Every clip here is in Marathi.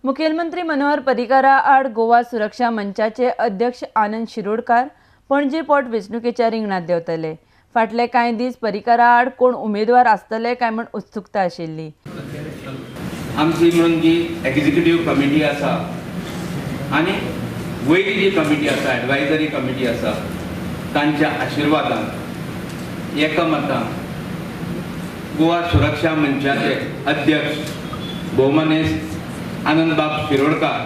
मुखेलमंत्री मनोहर पर्रीकारा आड गोवा सुरक्षा मंचाचे अध्यक्ष आनंद शिरोडकार पणजी पोट वेंचणुकेच्या रिंगणात देंवतले। फाटले कांय दीस पर्रीकारा आड कोण उमेदवार आसतले काय म्हण उत्सुकता आशिल्ली। आमची म्हणून जी एक्झिक्युटिव्ह कमिटी आसा आनी वयली जी कमिटी आसा एडवायझरी कमिटी आसा तांच्या आशिर्वादान एकमतान गोवा सुरक्षा मंचाचे अध्यक्ष भौमानेस्त आनंदबाब शिरोडकार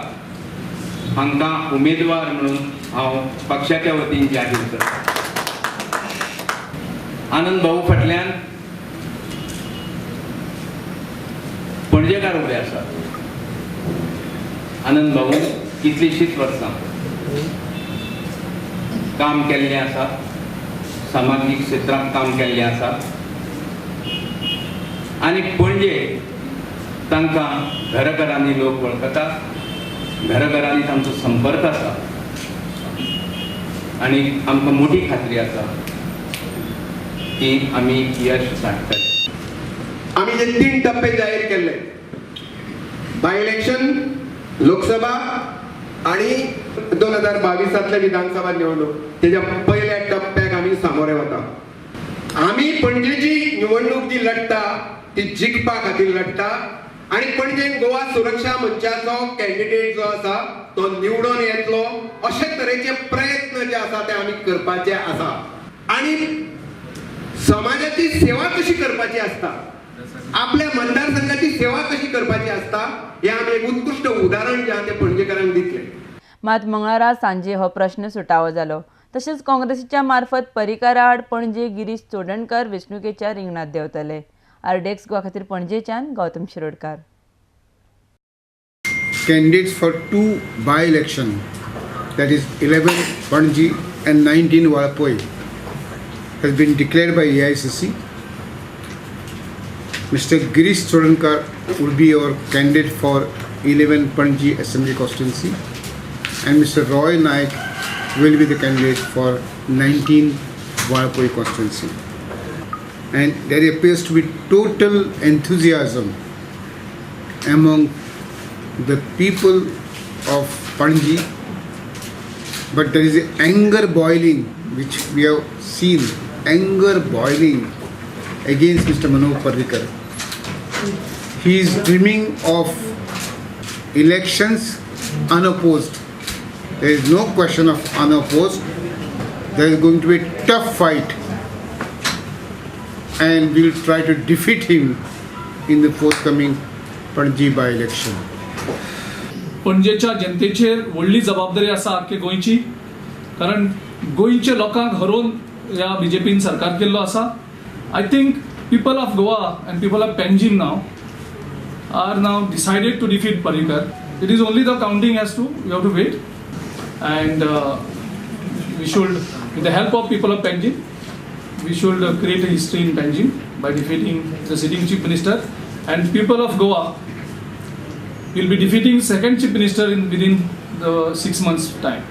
हांकां उमेदवार म्हणून हांव पक्षाच्या वतीन जाहीर करतां। आनंद भाऊ फाटल्यान पणजेकार उबे आसात। आनंद भाऊ कितलीशींच वर्सां काम केल्लें आसा, सामाजीक क्षेत्रांत काम केल्लें आसा आनी पणजे तांकां घराघरांनी लोक वळखतात, घराघरांनी तांचो संपर्क आसा आनी आमकां मोठी खात्री आसा की आमी यश साडटले। आमी जे 3 टप्पे जाहीर केले, बाय इलेक्शन, लोकसभा आणि 2022 विधानसभा निवडणूक, त्याच्या पहिल्या टप्प्याक आमी सामोरे वता। आमी पणजेची निवडणूक जी लढता ती जिखपा खातीर लढता आणि पणजेन गोवा सुरक्षा मंचाचो कॅन्डिडेट जो आसा तो निवडून येतलो अशे तरेचे प्रयत्न जे आसा ते आमी करपाचे आसा। आणि समाजाची सेवा कशी करपाची असता, आपल्या मतदारसंघाची सेवा कशी करपाची असता हे आमी एक उत्कृष्ट उदाहरण जे ते पणजेकारांक दितले। मात मंगळारा सांजे हो प्रश्न सुटावो जालो। तशेंच काँग्रेसीच्या मार्फत पर्रीकारा आड पणजे गिरीश चोडणकर वेंचणुकेच्या रिंगणात देंवतले। आरडेक्स गोवा खातीर पणजेच्यान Gautam Shirodkar. Candidates for 2 by-election, that is 11 Panji and 19 Walapoi, has been declared by AICC. Mr. Girish Chodankar will be our candidate for 11 Panji Assembly constituency, and Mr. Roy Naik will be the candidate for 19 Walapoi constituency. And there appears to be total enthusiasm among the people of Panji, but there is anger boiling, which we have seen, anger boiling against Mr. Manoj Parrikar. He is dreaming of elections unopposed. There is no question of unopposed. There is going to be a tough fight, and we will try to defeat him in the forthcoming Panji by-election. पणजेच्या जनतेचेर व्हडली जबाबदारी आसा आख्खे गोंयची, कारण गोंयच्या लोकांक हरोवन ह्या बीजेपीन सरकार केल्लो आसा। I think people of Goa and people of Panjim are now decided to defeat Parrikar. It is only the counting has to we have to wait and we should with the help of people of Panjim we should create a history in Panjim by defeating the sitting chief minister, and people of Goa will be defeating second chief minister within the 6 months time.